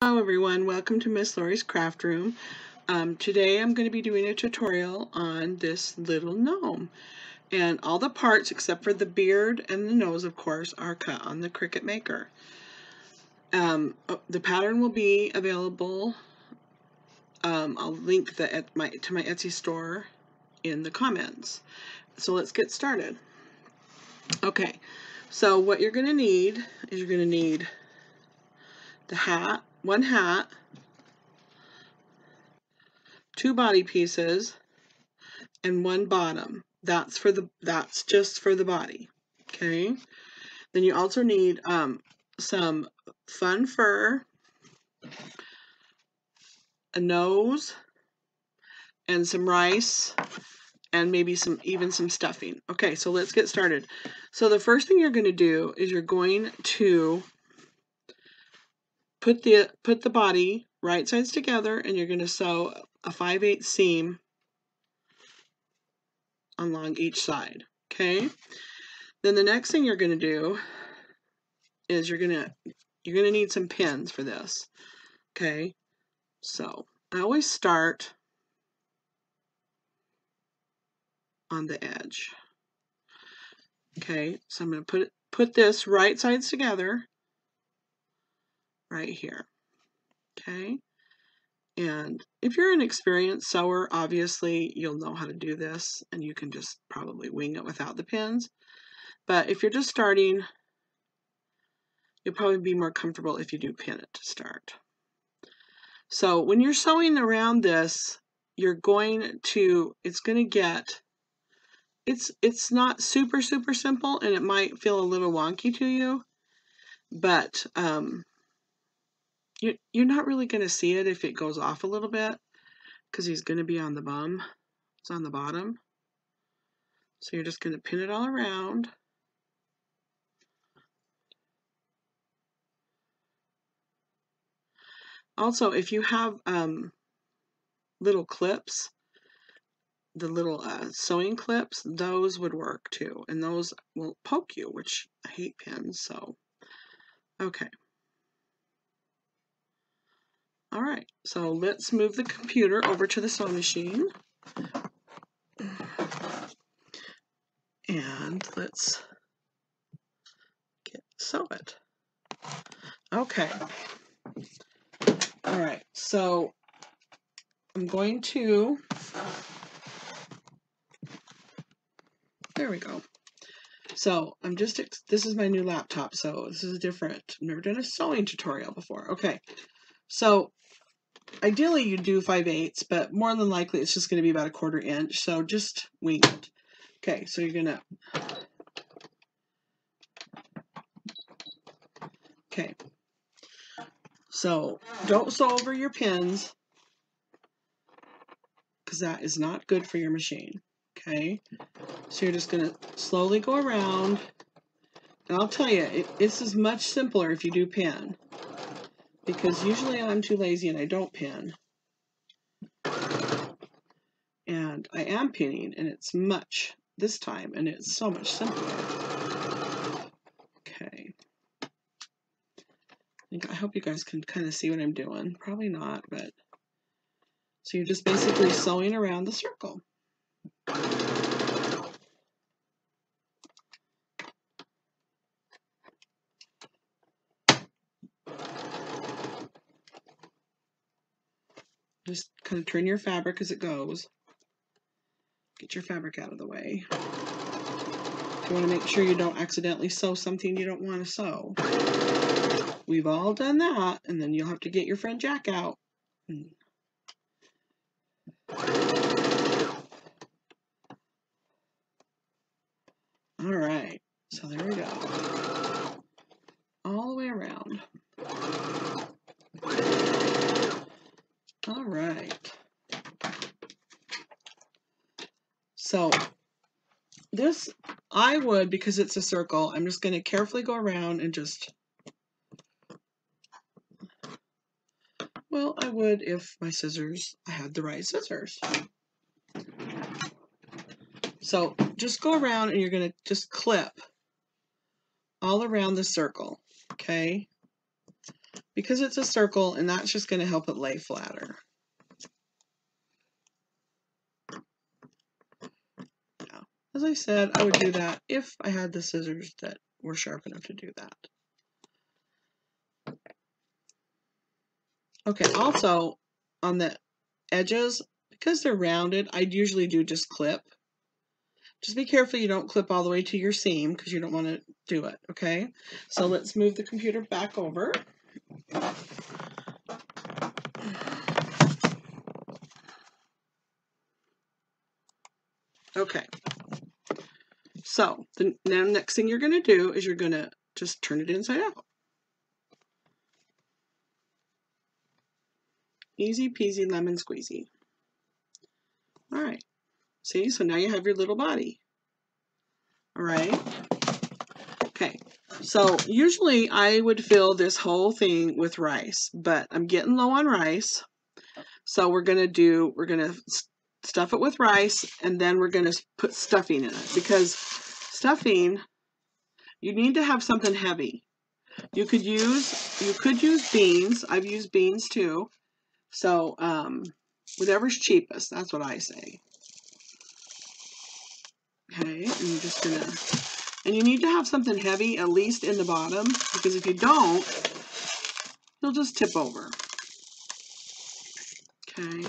Hello everyone, welcome to Miss Lori's Craft Room. Today I'm going to be doing a tutorial on this little gnome. And all the parts except for the beard and the nose, of course, are cut on the Cricut Maker. The pattern will be available. I'll link to my Etsy store in the comments. So let's get started. Okay, so what you're going to need is you're going to need the hat, one hat, two body pieces, and one bottom. That's just for the body. Okay. Then you also need some fun fur, a nose, and some rice, and maybe even some stuffing. Okay, so let's get started. So the first thing you're going to do is you're going to put the body right sides together, and you're going to sew a 5/8 seam along each side. Okay. Then the next thing you're going to do is you're going to need some pins for this. Okay. So I always start on the edge. Okay, so I'm going to put this right sides together right here. Okay, and if you're an experienced sewer, obviously you'll know how to do this, and you can just probably wing it without the pins. But if you're just starting, you'll probably be more comfortable if you do pin it to start. So when you're sewing around this, it's going to get, it's not super simple, and it might feel a little wonky to you, but you're not really going to see it if it goes off a little bit, because he's going to be on the bum. It's on the bottom. So you're just going to pin it all around. Also, if you have little clips, the little sewing clips, those would work too, and those will poke you, which I hate pins. So okay. All right, so let's move the computer over to the sewing machine. And let's sew it. Okay. All right, so I'm going to, there we go. So this is my new laptop, so this is different. I've never done a sewing tutorial before. Okay, so ideally you do 5/8, but more than likely it's just going to be about 1/4 inch, so just wing it. Okay, so you're going to, okay, so don't sew over your pins, because that is not good for your machine. Okay, so you're just going to slowly go around, and I'll tell you, this is much simpler if you do pin, because usually I'm too lazy and I don't pin. And I am pinning, and it's this time, and it's so much simpler. Okay. I hope you guys can kind of see what I'm doing. Probably not, but so you're just basically sewing around the circle. Just kind of turn your fabric as it goes. Get your fabric out of the way. You want to make sure you don't accidentally sew something you don't want to sew. We've all done that, and then you'll have to get your friend Jack out. All right, so there we go. All the way around. All right. So this, I would, because it's a circle, I'm just going to carefully go around and just, well, I would if I had the right scissors. So just go around, and you're going to just clip all around the circle, okay? because it's a circle, and that's just going to help it lay flatter. Yeah. As I said, I would do that if I had the scissors that were sharp enough to do that. Okay, also on the edges, because they're rounded, I'd usually do just clip. Just be careful you don't clip all the way to your seam because you don't want to do it, okay? So let's move the computer back over. Okay. So the next thing you're going to do is you're going to just turn it inside out. Easy peasy lemon squeezy. All right. See, so now you have your little body. All right. Okay. So usually I would fill this whole thing with rice, but I'm getting low on rice. So we're going to stuff it with rice, and then we're going to put stuffing in it, because stuffing, you need to have something heavy. You could use beans. I've used beans too. So whatever's cheapest, that's what I say. Okay, and you're just gonna, and you need to have something heavy at least in the bottom, because if you don't, you'll just tip over. Okay.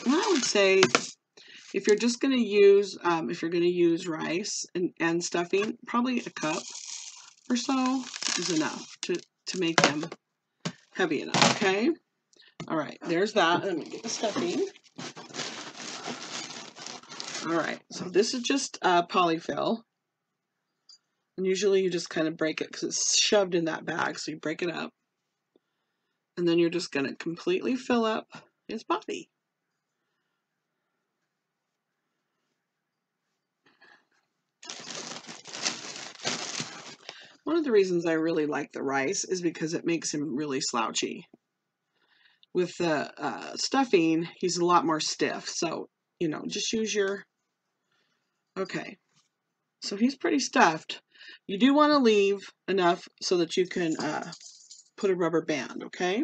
And I would say if you're just gonna use rice and stuffing, probably a cup or so is enough to make them heavy enough. Okay. All right, there's that. Let me get the stuffing. All right, so this is just polyfill. And usually you just kind of break it because it's shoved in that bag, so you break it up. And then you're just going to completely fill up his body. One of the reasons I really like the rice is because it makes him really slouchy. With the stuffing, he's a lot more stiff. So, you know, just use your... Okay. So he's pretty stuffed. You do want to leave enough so that you can put a rubber band, okay?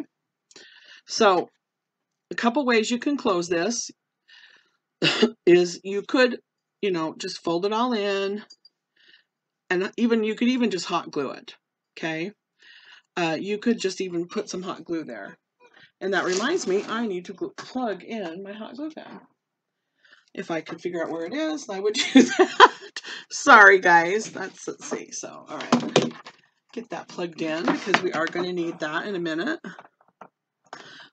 So, a couple ways you can close this is you could, you know, just fold it all in, and you could even just hot glue it, okay? You could just even put some hot glue there. And that reminds me, I need to plug in my hot glue gun. If I could figure out where it is, I would do that. Sorry, guys. Let's see. So, all right. Get that plugged in because we are going to need that in a minute.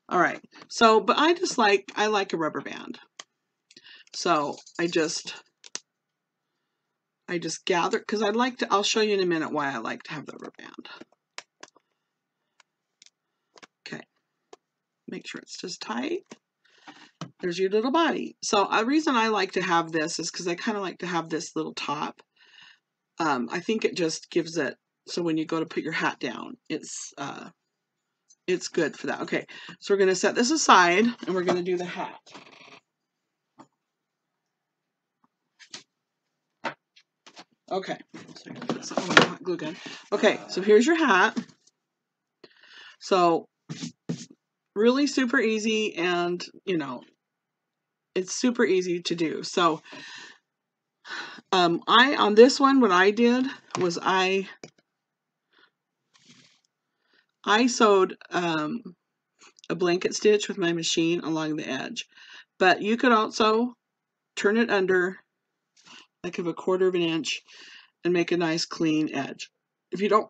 All right. So, but I like a rubber band. So I just gather, because I'll show you in a minute why I like to have the rubber band. Okay. Make sure it's just tight. There's your little body. So a reason I like to have this is because I kind of like to have this little top. I think it just gives it, so when you go to put your hat down, it's good for that. Okay, so we're going to set this aside, and we're going to do the hat. Okay, so put this on my hot glue gun. Okay, so here's your hat. So really super easy, and you know, it's super easy to do. So on this one, what I did was I sewed a blanket stitch with my machine along the edge, but you could also turn it under like of a 1/4 of an inch and make a nice clean edge. If you don't,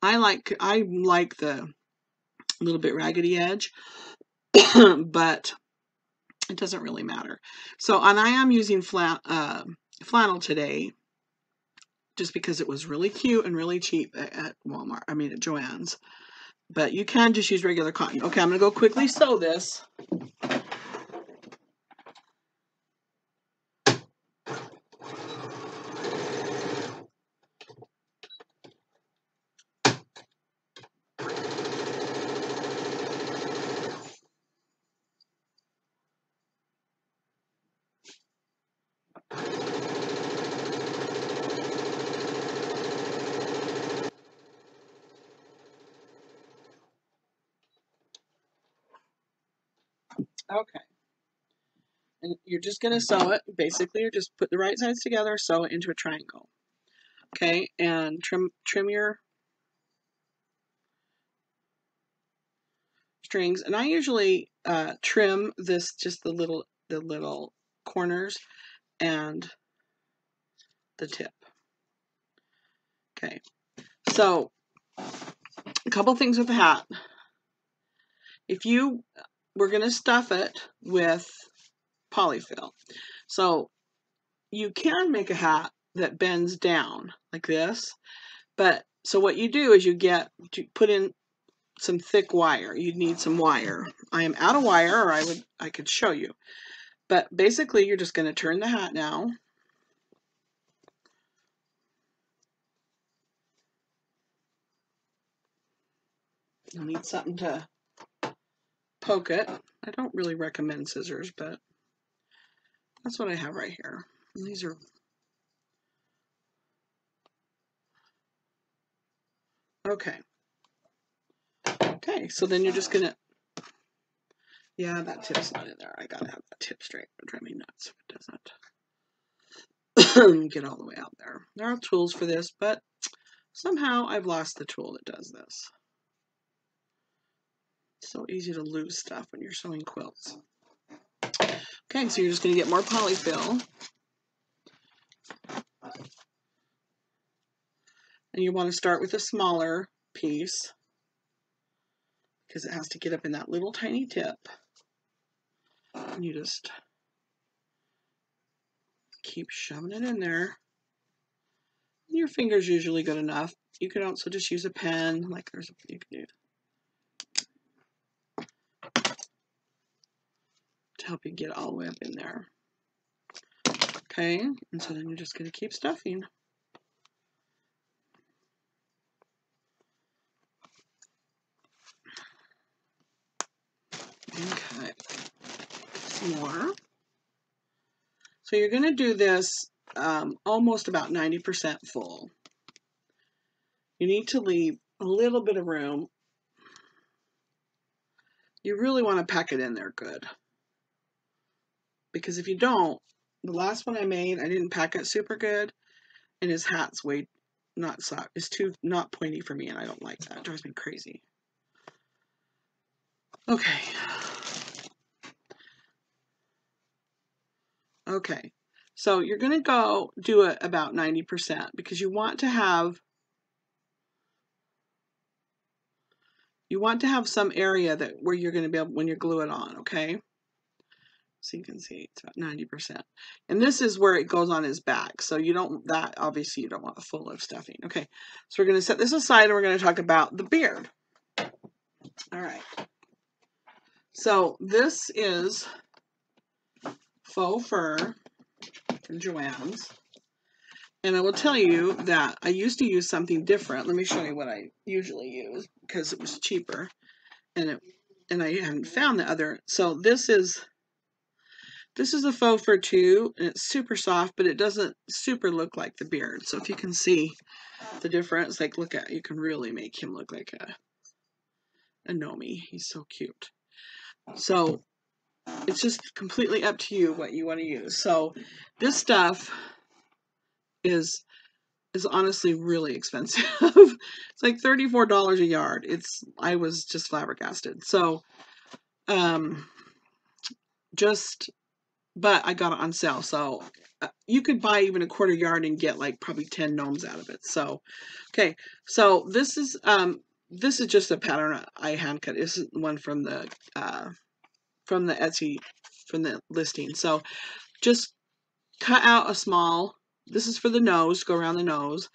I like the little bit raggedy edge, but it doesn't really matter. So, and I am using flannel today, just because it was really cute and really cheap at Walmart. I mean at Joann's. But you can just use regular cotton. Okay, I'm going to go quickly sew this. Okay. And you're just going to sew it. Basically, you're just put the right sides together, sew it into a triangle. Okay, and trim your strings. And I usually trim this, just the little corners and the tip. Okay, so a couple things with the hat. If we're going to stuff it with polyfill. So you can make a hat that bends down like this, but so what you do is you put in some thick wire. You'd need some wire. I am out of wire, or I could show you. But basically, you're just going to turn the hat now. You'll need something to poke it. I don't really recommend scissors, but that's what I have right here. And these are okay. Okay, so then you're just gonna, yeah, that tip's not in there. I gotta have that tip straight. It'll drive me nuts if it doesn't get all the way out there. There are tools for this, but somehow I've lost the tool that does this. It's so easy to lose stuff when you're sewing quilts. Okay, so you're just gonna get more polyfill. And you want to start with a smaller piece because it has to get up in that little tiny tip. And you just keep shoving it in there. And your finger's usually good enough. You could also just use a pen, like you can do to help you get all the way up in there. Okay, and so then you're just going to keep stuffing. Okay, some more. So you're going to do this almost about 90% full. You need to leave a little bit of room. You really want to pack it in there good. Because if you don't, the last one I made, I didn't pack it super good, and his hat's it's too not pointy for me, and I don't like that. It drives me crazy. Okay. Okay. So you're going to go do it about 90% because you want to have some area where you're going to be able, when you glue it on, okay? So you can see it's about 90%. And this is where it goes on his back. So obviously you don't want a full of stuffing. Okay, so we're going to set this aside and we're going to talk about the beard. All right. So this is faux fur from Joann's. And I will tell you that I used to use something different. Let me show you what I usually use because it was cheaper. And I hadn't found the other. So this is a faux fur too, and it's super soft, but it doesn't super look like the beard. So if you can see the difference, like you can really make him look like a Gnome. He's so cute. So it's just completely up to you what you want to use. So this stuff is honestly really expensive. It's like $34 a yard. I was just flabbergasted. So but I got it on sale. So you could buy even a quarter yard and get like probably 10 gnomes out of it. So, okay. So this is just a pattern I hand cut. This is one from the Etsy, from the listing. So just cut out a small, this is for the nose, go around the nose.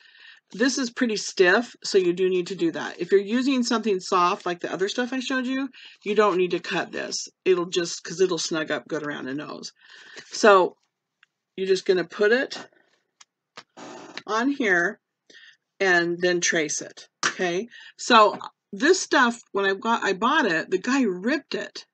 This is pretty stiff, so you do need to do that. If you're using something soft like the other stuff I showed you, you don't need to cut this. Because it'll snug up good around the nose. So you're just going to put it on here and then trace it, okay? So this stuff, when I bought it, the guy ripped it.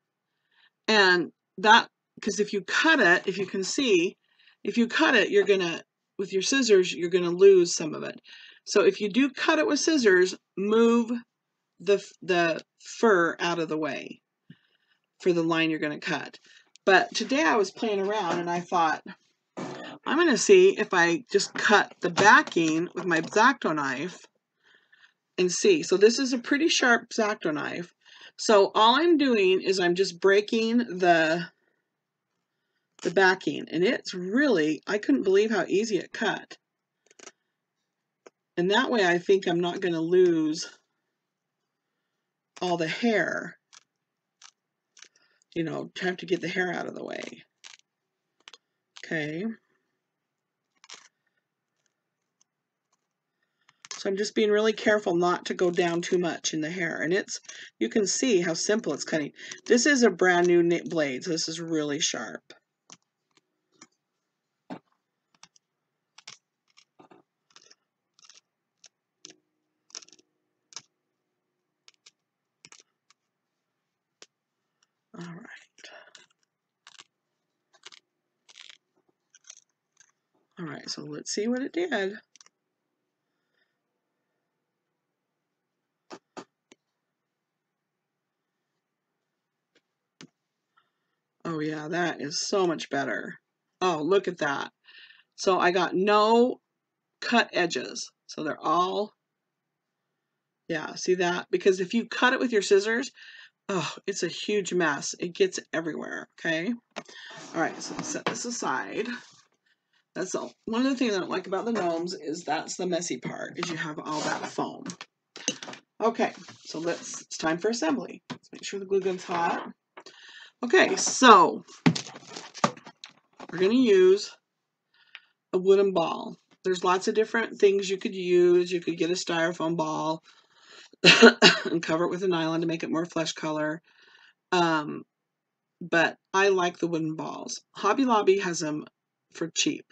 And because if you cut it, if you can see, if you cut it, with your scissors, you're going to lose some of it. So if you do cut it with scissors, move the fur out of the way. for the line you're going to cut. But today I was playing around and I thought, I'm going to see if I just cut the backing with my X-Acto knife and see. So this is a pretty sharp X-Acto knife. So all I'm doing is I'm just breaking the backing, and it's really, I couldn't believe how easy it cut. And that way I think I'm not going to lose all the hair. You know, have to get the hair out of the way. Okay. So I'm just being really careful not to go down too much in the hair. And it's, you can see how simple it's cutting. This is a brand new knit blade, so this is really sharp. All right. All right, so let's see what it did. Oh yeah, that is so much better. Oh, look at that. So I got no cut edges. So they're all, yeah, see that? Because if you cut it with your scissors, oh, it's a huge mess. It gets everywhere, okay? All right, so let's set this aside. That's all. One of the things I don't like about the gnomes is that's the messy part, is you have all that foam. Okay, so it's time for assembly. Let's make sure the glue gun's hot. Okay, so we're going to use a wooden ball. There's lots of different things you could use. You could get a styrofoam ball and cover it with a nylon to make it more flesh color. But I like the wooden balls. Hobby Lobby has them for cheap.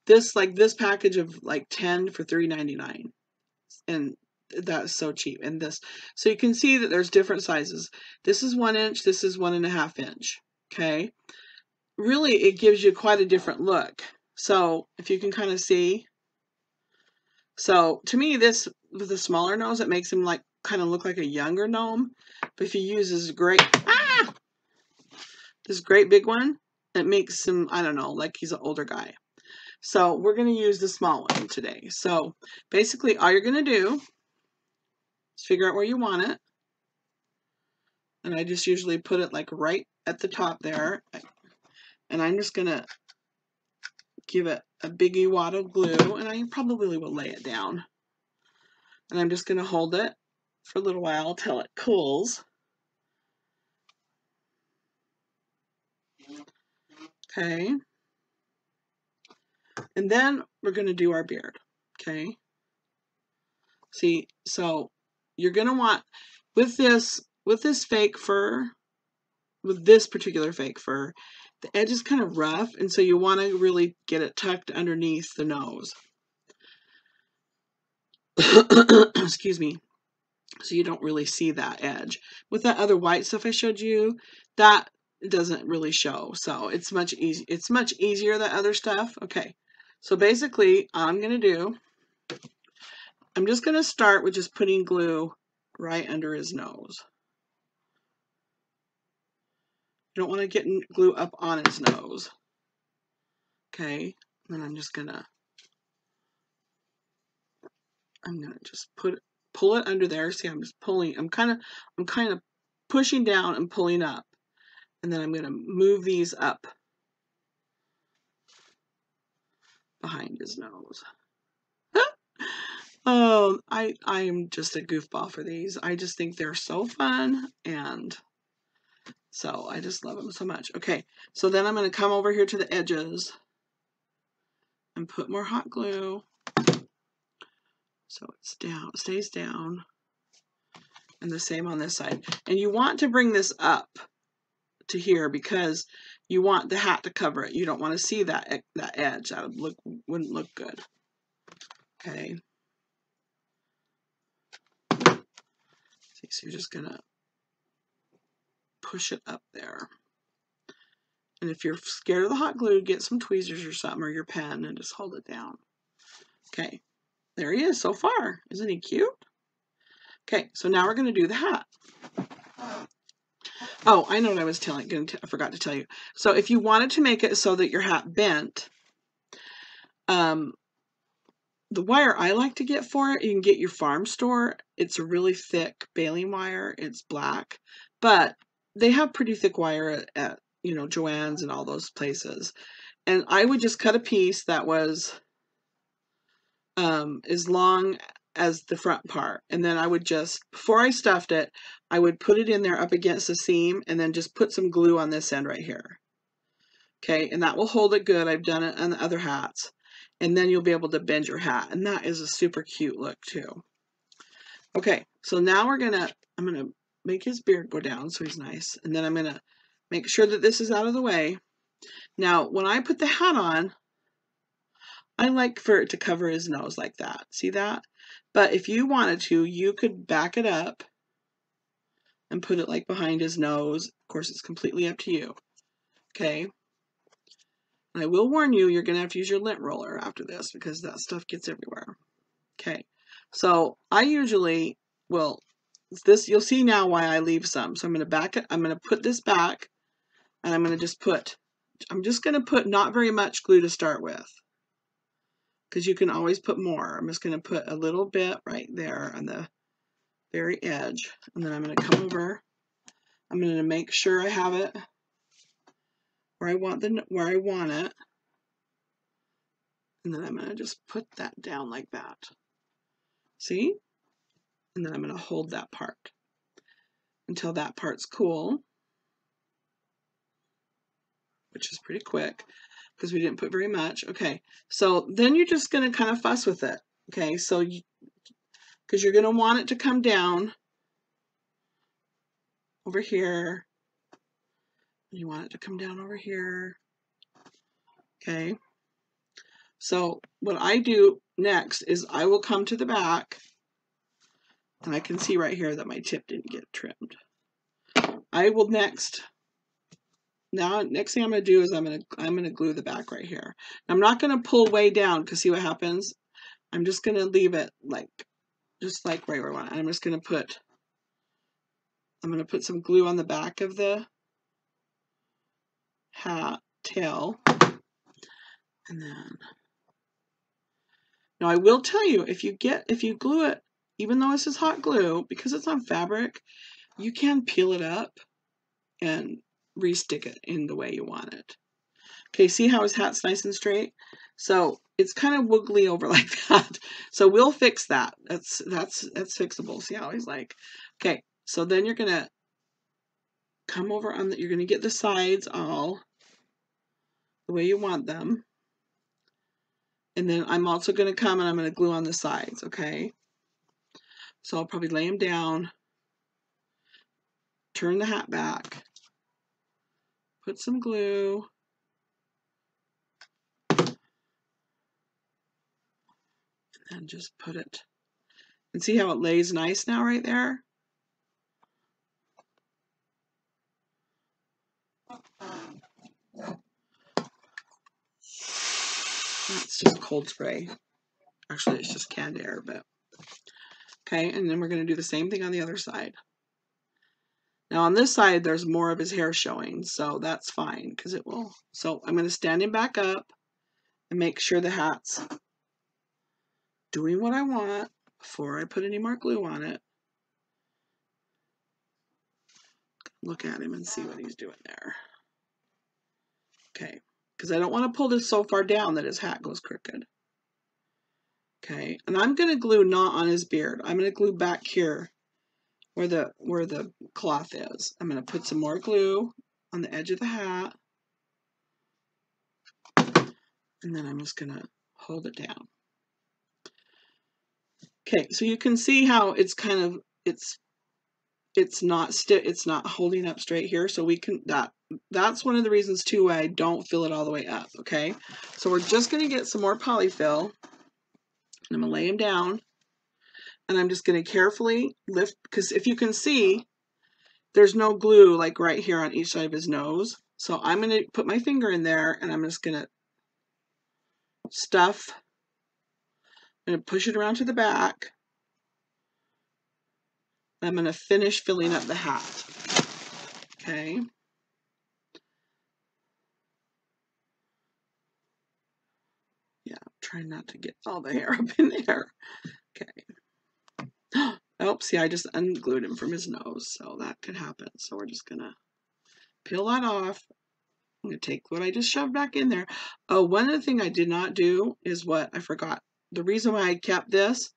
This package of like 10 for $3.99, and that's so cheap. And this, so you can see that there's different sizes. This is 1 inch. This is 1.5 inch. Okay, really, it gives you quite a different look. So if you can kind of see, so to me, this with a smaller nose, it makes him like kind of look like a younger gnome. But if you use this great big one, it makes him, I don't know, like he's an older guy. So we're going to use the small one today. So basically all you're going to do is figure out where you want it. And I just usually put it like right at the top there. And I'm just going to give it a biggie wad of glue, and I probably will lay it down. And I'm just going to hold it for a little while till it cools. Okay. And then we're going to do our beard. Okay. See, so you're going to want, with this fake fur, with this particular fake fur, the edge is kind of rough, and so you want to really get it tucked underneath the nose. Excuse me. So you don't really see that edge. With that other white stuff I showed you, that doesn't really show. So it's much easier, that other stuff. Okay. So basically, all I'm going to do, I'm just going to start with just putting glue right under his nose. You don't want to get glue up on his nose. Okay. Then I'm gonna just pull it under there. See, I'm just pulling. I'm kind of pushing down and pulling up, and then I'm gonna move these up behind his nose. Oh, I am just a goofball for these. I just think they're so fun, and so I just love them so much. Okay, so then I'm gonna come over here to the edges and put more hot glue. So it's down, stays down. And the same on this side. And you want to bring this up to here because you want the hat to cover it. You don't want to see that edge. That wouldn't look good. Okay. See, so you're just gonna push it up there. And if you're scared of the hot glue, get some tweezers or something, or your pen, and just hold it down. Okay. There he is so far. Isn't he cute? Okay, so now we're going to do the hat. Oh, I know what I was I forgot to tell you. So if you wanted to make it so that your hat bent, the wire I like to get for it, you can get your farm store. It's a really thick baling wire. It's black, but they have pretty thick wire at you know, Joann's and all those places. And I would just cut a piece that was as long as the front part. And then I would just, before I stuffed it, I would put it in there up against the seam and then just put some glue on this end right here. Okay, and that will hold it good. I've done it on the other hats. And then you'll be able to bend your hat. And that is a super cute look too. Okay, so now I'm gonna make his beard go down so he's nice. And then I'm gonna make sure that this is out of the way. Now, when I put the hat on, I like for it to cover his nose like that. See that? But if you wanted to, you could back it up and put it like behind his nose. Of course, it's completely up to you. Okay. And I will warn you, you're going to have to use your lint roller after this because that stuff gets everywhere. Okay. So I usually will, you'll see now why I leave some. So I'm going to back it. I'm going to put this back and I'm going to just put, not very much glue to start with, because you can always put more. I'm just going to put a little bit right there on the very edge. And then I'm going to come over. I'm going to make sure I have it where I want it. And then I'm going to just put that down like that. See? And then I'm going to hold that part until that part's cool, which is pretty quick because we didn't put very much. Okay, so then you're just going to kind of fuss with it. Okay, so because you're going to want it to come down over here. You want it to come down over here. Okay. So what I do next is I will come to the back, and I can see right here that my tip didn't get trimmed. I will next thing I'm going to do is I'm going to glue the back right here. I'm not going to pull way down because see what happens? I'm just going to leave it like just like right where I want. I'm just going to put some glue on the back of the hat tail. And then now I will tell you, if you glue it, even though this is hot glue, because it's on fabric, you can peel it up and re-stick it in the way you want it. Okay, see how his hat's nice and straight? So it's kind of wiggly over like that. So we'll fix that. That's fixable. See how he's like, okay, so then you're gonna come over on you're gonna get the sides all the way you want them. And then I'm also gonna come and I'm gonna glue on the sides, okay? So I'll probably lay him down, turn the hat back, put some glue, and just put it. And see how it lays nice now right there? That's just cold spray. Actually, it's just canned air, but okay. And then we're going to do the same thing on the other side. Now on this side, there's more of his hair showing, so that's fine because it will. So I'm going to stand him back up and make sure the hat's doing what I want before I put any more glue on it. Look at him and see what he's doing there. Okay, because I don't want to pull this so far down that his hat goes crooked. Okay, and I'm going to glue not on his beard. I'm going to glue back here where the cloth is. I'm going to put some more glue on the edge of the hat. And then I'm just going to hold it down. Okay, so you can see how it's kind of it's not holding up straight here, so we can that's one of the reasons too why I don't fill it all the way up. Okay, so we're just going to get some more polyfill, and I'm going to lay him down, and I'm just going to carefully lift, because if you can see, there's no glue like right here on each side of his nose. So I'm going to put my finger in there, and I'm just going to stuff. I'm going to push it around to the back. I'm going to finish filling up the hat. Okay. Yeah, trying not to get all the hair up in there. Okay. Oh, see, I just unglued him from his nose, so that could happen. So we're just gonna peel that off. I'm gonna take what I just shoved back in there. Oh, one other thing I did not do is what I forgot. The reason why I kept this,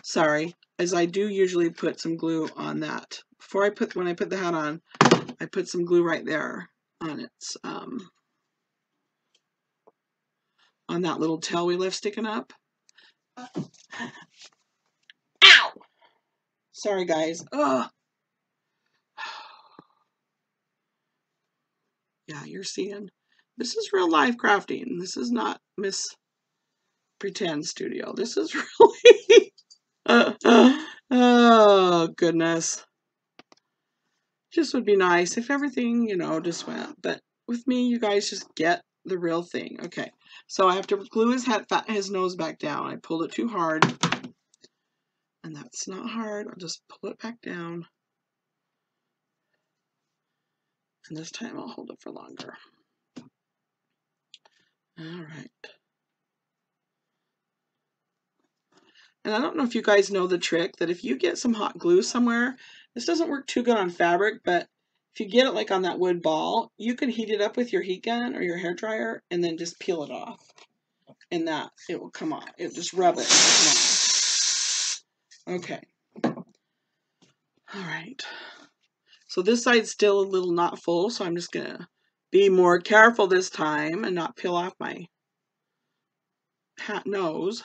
sorry, is I do usually put some glue on that. When I put the hat on, I put some glue right there on its, on that little tail we left sticking up. Ow! Sorry, guys. Ugh. Yeah, you're seeing. This is real life crafting. This is not Miss Pretend Studio. This is really... oh, goodness. Just would be nice if everything, you know, just went. But with me, you guys just get the real thing. Okay, so I have to glue his nose back down. I pulled it too hard. And that's not hard. I'll just pull it back down. And this time I'll hold it for longer. All right. And I don't know if you guys know the trick that if you get some hot glue somewhere, this doesn't work too good on fabric, but if you get it like on that wood ball, you can heat it up with your heat gun or your hair dryer and then just peel it off. And that, it will come off. It'll just rub it. Okay. All right. So this side's still a little not full, so I'm just going to be more careful this time and not peel off my hat nose.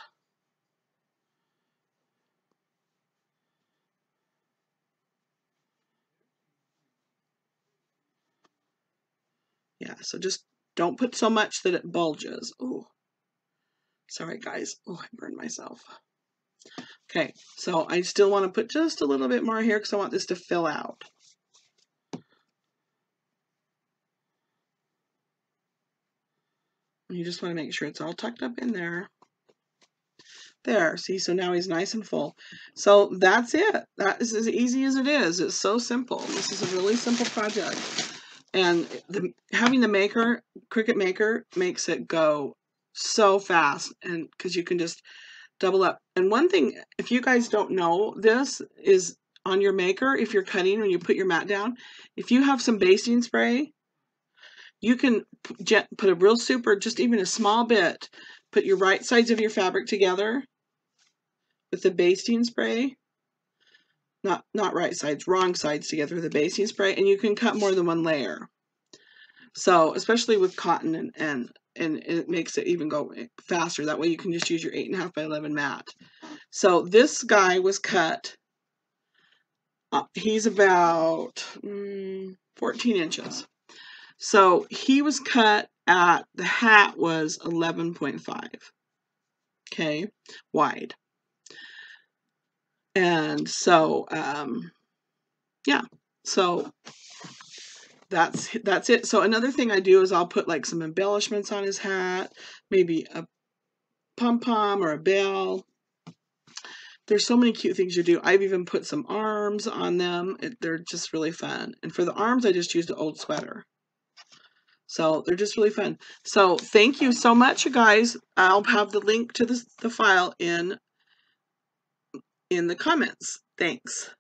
Yeah, so just don't put so much that it bulges. Oh, sorry guys. Oh, I burned myself. Okay, so I still want to put just a little bit more here because I want this to fill out. And you just want to make sure it's all tucked up in there. There, see, so now he's nice and full. So that's it. That is as easy as it is. It's so simple. This is a really simple project. And having the maker, Cricut Maker, makes it go so fast, and because you can just double up. And one thing, if you guys don't know this, is on your maker, if you're cutting when you put your mat down, if you have some basting spray, you can put a real super, just even a small bit, put your right sides of your fabric together with the basting spray. Not right sides, wrong sides together with the basting spray, and you can cut more than one layer. So, especially with cotton, and it makes it even go faster. That way you can just use your 8.5 by 11 mat. So this guy was cut, he's about 14 inches. So he was cut at, the hat was 11.5, okay, wide. And so, yeah, so that's it. So another thing I do is I'll put like some embellishments on his hat, maybe a pom-pom or a bell. There's so many cute things you do. I've even put some arms on them. They're just really fun. And for the arms, I just used an old sweater. So they're just really fun. So thank you so much, you guys. I'll have the link to the file in the comments. Thanks.